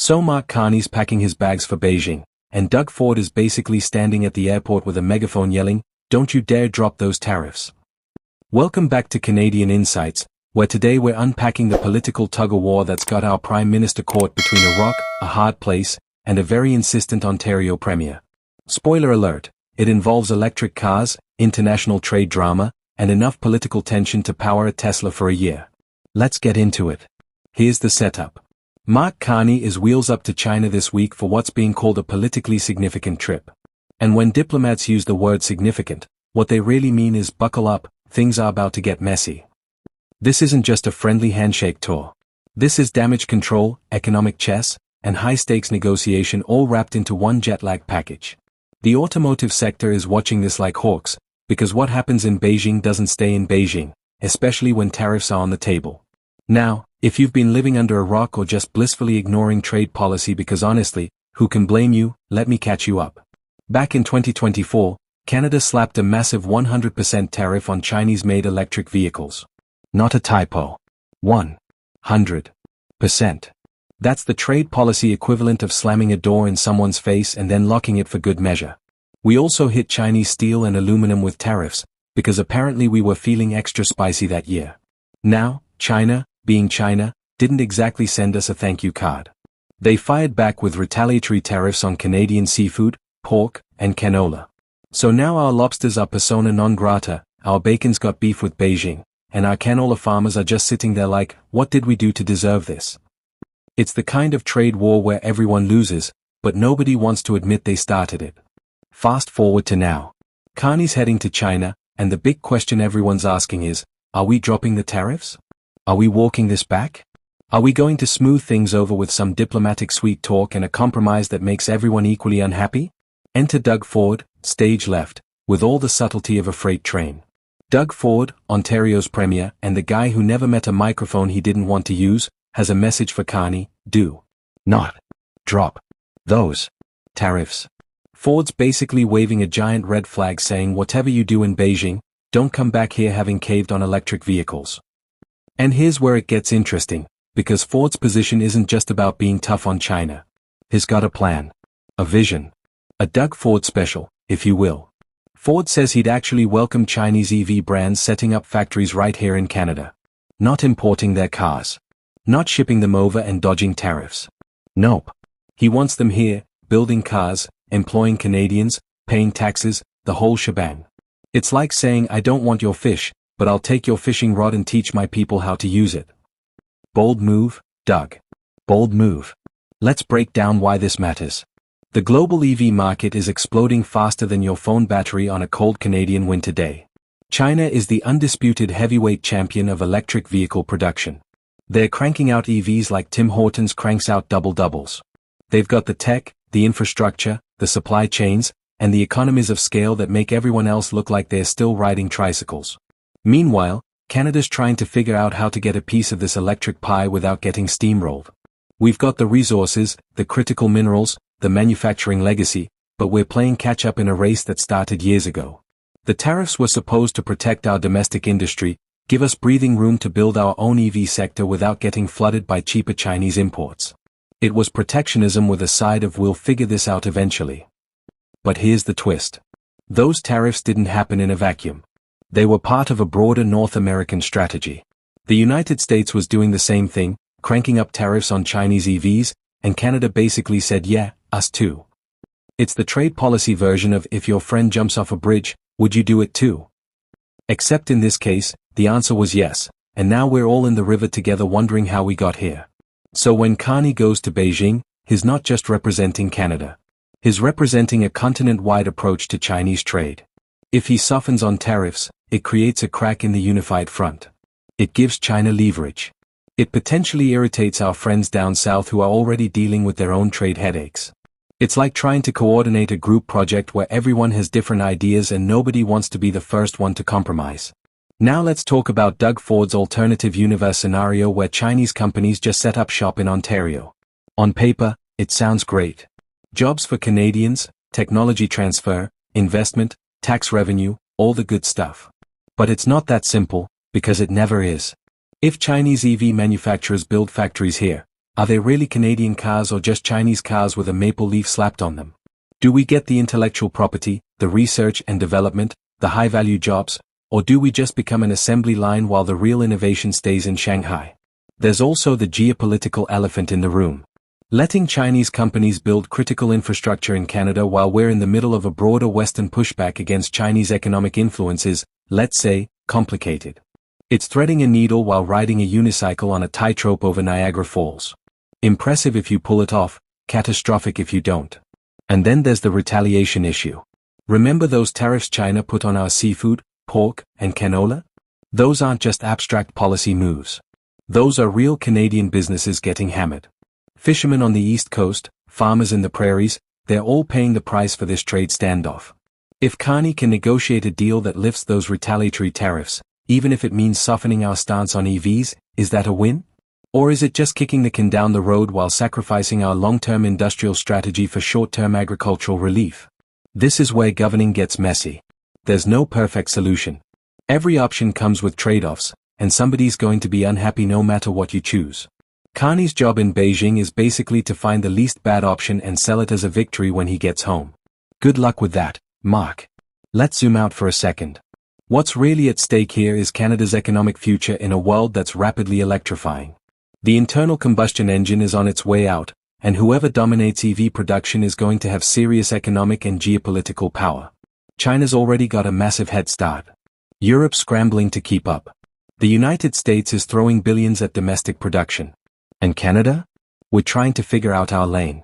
So Mark Carney's packing his bags for Beijing, and Doug Ford is basically standing at the airport with a megaphone yelling, "Don't you dare drop those tariffs." Welcome back to Canadian Insights, where today we're unpacking the political tug-of-war that's got our Prime Minister caught between a rock, a hard place, and a very insistent Ontario Premier. Spoiler alert, it involves electric cars, international trade drama, and enough political tension to power a Tesla for a year. Let's get into it. Here's the setup. Mark Carney is wheels up to China this week for what's being called a politically significant trip. And when diplomats use the word significant, what they really mean is buckle up, things are about to get messy. This isn't just a friendly handshake tour. This is damage control, economic chess, and high-stakes negotiation all wrapped into one jet-lag package. The automotive sector is watching this like hawks, because what happens in Beijing doesn't stay in Beijing, especially when tariffs are on the table. Now, if you've been living under a rock or just blissfully ignoring trade policy because honestly, who can blame you, let me catch you up. Back in 2024, Canada slapped a massive 100% tariff on Chinese-made electric vehicles. Not a typo. 100%. That's the trade policy equivalent of slamming a door in someone's face and then locking it for good measure. We also hit Chinese steel and aluminum with tariffs, because apparently we were feeling extra spicy that year. Now, China, being China, didn't exactly send us a thank you card. They fired back with retaliatory tariffs on Canadian seafood, pork, and canola. So now our lobsters are persona non grata, our bacon's got beef with Beijing, and our canola farmers are just sitting there like, what did we do to deserve this? It's the kind of trade war where everyone loses, but nobody wants to admit they started it. Fast forward to now. Carney's heading to China, and the big question everyone's asking is, are we dropping the tariffs? Are we walking this back? Are we going to smooth things over with some diplomatic sweet talk and a compromise that makes everyone equally unhappy? Enter Doug Ford, stage left, with all the subtlety of a freight train. Doug Ford, Ontario's Premier, and the guy who never met a microphone he didn't want to use, has a message for Carney: do not drop those tariffs. Ford's basically waving a giant red flag saying whatever you do in Beijing, don't come back here having caved on electric vehicles. And here's where it gets interesting, because Ford's position isn't just about being tough on China. He's got a plan. A vision. A Doug Ford special, if you will. Ford says he'd actually welcome Chinese EV brands setting up factories right here in Canada. Not importing their cars. Not shipping them over and dodging tariffs. Nope. He wants them here, building cars, employing Canadians, paying taxes, the whole shebang. It's like saying I don't want your fish, but I'll take your fishing rod and teach my people how to use it. Bold move, Doug. Bold move. Let's break down why this matters. The global EV market is exploding faster than your phone battery on a cold Canadian winter day. China is the undisputed heavyweight champion of electric vehicle production. They're cranking out EVs like Tim Hortons cranks out double-doubles. They've got the tech, the infrastructure, the supply chains, and the economies of scale that make everyone else look like they're still riding tricycles. Meanwhile, Canada's trying to figure out how to get a piece of this electric pie without getting steamrolled. We've got the resources, the critical minerals, the manufacturing legacy, but we're playing catch-up in a race that started years ago. The tariffs were supposed to protect our domestic industry, give us breathing room to build our own EV sector without getting flooded by cheaper Chinese imports. It was protectionism with a side of we'll figure this out eventually. But here's the twist. Those tariffs didn't happen in a vacuum. They were part of a broader North American strategy. The United States was doing the same thing, cranking up tariffs on Chinese EVs, and Canada basically said yeah, us too. It's the trade policy version of if your friend jumps off a bridge, would you do it too? Except in this case, the answer was yes, and now we're all in the river together wondering how we got here. So when Carney goes to Beijing, he's not just representing Canada. He's representing a continent-wide approach to Chinese trade. If he softens on tariffs, it creates a crack in the unified front. It gives China leverage. It potentially irritates our friends down south who are already dealing with their own trade headaches. It's like trying to coordinate a group project where everyone has different ideas and nobody wants to be the first one to compromise. Now let's talk about Doug Ford's alternative universe scenario where Chinese companies just set up shop in Ontario. On paper, it sounds great. Jobs for Canadians, technology transfer, investment, tax revenue, all the good stuff. But it's not that simple, because it never is. If Chinese EV manufacturers build factories here, Are they really Canadian cars or just Chinese cars with a maple leaf slapped on them? Do we get the intellectual property, the research and development, the high-value jobs, or do we just become an assembly line while the real innovation stays in Shanghai? There's also the geopolitical elephant in the room. Letting Chinese companies build critical infrastructure in Canada while we're in the middle of a broader Western pushback against Chinese economic influence is, let's say, complicated. It's threading a needle while riding a unicycle on a tightrope over Niagara Falls. Impressive if you pull it off, catastrophic if you don't. And then there's the retaliation issue. Remember those tariffs China put on our seafood, pork, and canola? Those aren't just abstract policy moves. Those are real Canadian businesses getting hammered. Fishermen on the East Coast, farmers in the prairies, they're all paying the price for this trade standoff. If Carney can negotiate a deal that lifts those retaliatory tariffs, even if it means softening our stance on EVs, is that a win? Or is it just kicking the can down the road while sacrificing our long-term industrial strategy for short-term agricultural relief? This is where governing gets messy. There's no perfect solution. Every option comes with trade-offs, and somebody's going to be unhappy no matter what you choose. Carney's job in Beijing is basically to find the least bad option and sell it as a victory when he gets home. Good luck with that, Mark. Let's zoom out for a second. What's really at stake here is Canada's economic future in a world that's rapidly electrifying. The internal combustion engine is on its way out, and whoever dominates EV production is going to have serious economic and geopolitical power. China's already got a massive head start. Europe's scrambling to keep up. The United States is throwing billions at domestic production. And Canada? We're trying to figure out our lane.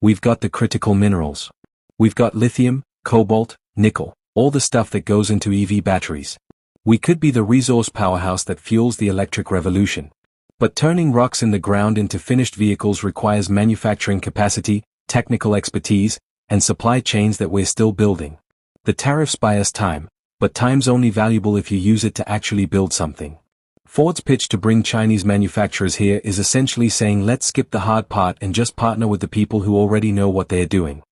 We've got the critical minerals. We've got lithium, cobalt, nickel, all the stuff that goes into EV batteries. We could be the resource powerhouse that fuels the electric revolution. But turning rocks in the ground into finished vehicles requires manufacturing capacity, technical expertise, and supply chains that we're still building. The tariffs buy us time, but time's only valuable if you use it to actually build something. Ford's pitch to bring Chinese manufacturers here is essentially saying let's skip the hard part and just partner with the people who already know what they're doing.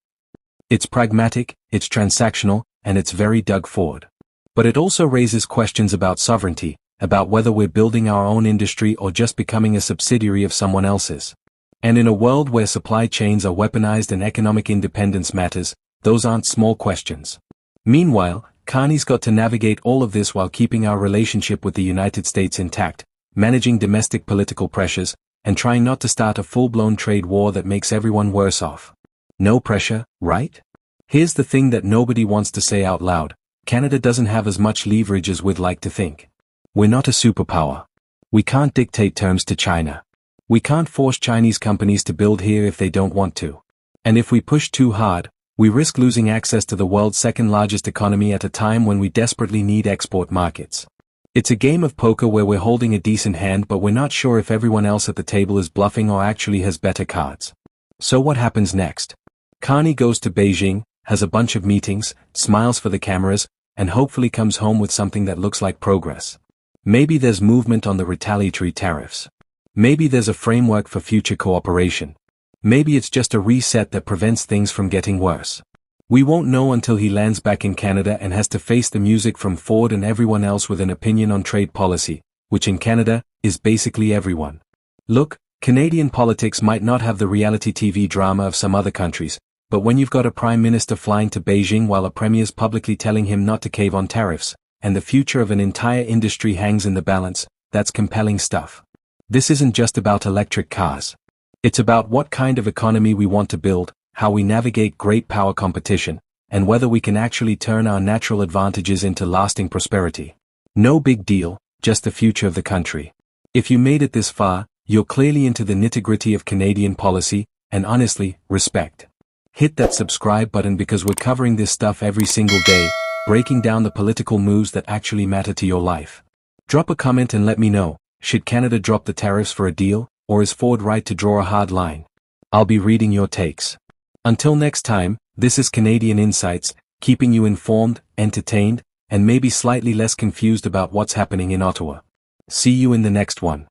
It's pragmatic, it's transactional, and it's very Doug Ford. But it also raises questions about sovereignty, about whether we're building our own industry or just becoming a subsidiary of someone else's. And in a world where supply chains are weaponized and economic independence matters, those aren't small questions. Meanwhile, Carney's got to navigate all of this while keeping our relationship with the United States intact, managing domestic political pressures, and trying not to start a full-blown trade war that makes everyone worse off. No pressure, right? Here's the thing that nobody wants to say out loud. Canada doesn't have as much leverage as we'd like to think. We're not a superpower. We can't dictate terms to China. We can't force Chinese companies to build here if they don't want to. And if we push too hard, we risk losing access to the world's second-largest economy at a time when we desperately need export markets. It's a game of poker where we're holding a decent hand but we're not sure if everyone else at the table is bluffing or actually has better cards. So what happens next? Carney goes to Beijing, has a bunch of meetings, smiles for the cameras, and hopefully comes home with something that looks like progress. Maybe there's movement on the retaliatory tariffs. Maybe there's a framework for future cooperation. Maybe it's just a reset that prevents things from getting worse. We won't know until he lands back in Canada and has to face the music from Ford and everyone else with an opinion on trade policy, which in Canada, is basically everyone. Look, Canadian politics might not have the reality TV drama of some other countries, but when you've got a Prime Minister flying to Beijing while a Premier's publicly telling him not to cave on tariffs, and the future of an entire industry hangs in the balance, that's compelling stuff. This isn't just about electric cars. It's about what kind of economy we want to build, how we navigate great power competition, and whether we can actually turn our natural advantages into lasting prosperity. No big deal, just the future of the country. If you made it this far, you're clearly into the nitty-gritty of Canadian policy, and honestly, respect. Hit that subscribe button because we're covering this stuff every single day, breaking down the political moves that actually matter to your life. Drop a comment and let me know, should Canada drop the tariffs for a deal, or is Ford right to draw a hard line? I'll be reading your takes. Until next time, this is Canadian Insights, keeping you informed, entertained, and maybe slightly less confused about what's happening in Ottawa. See you in the next one.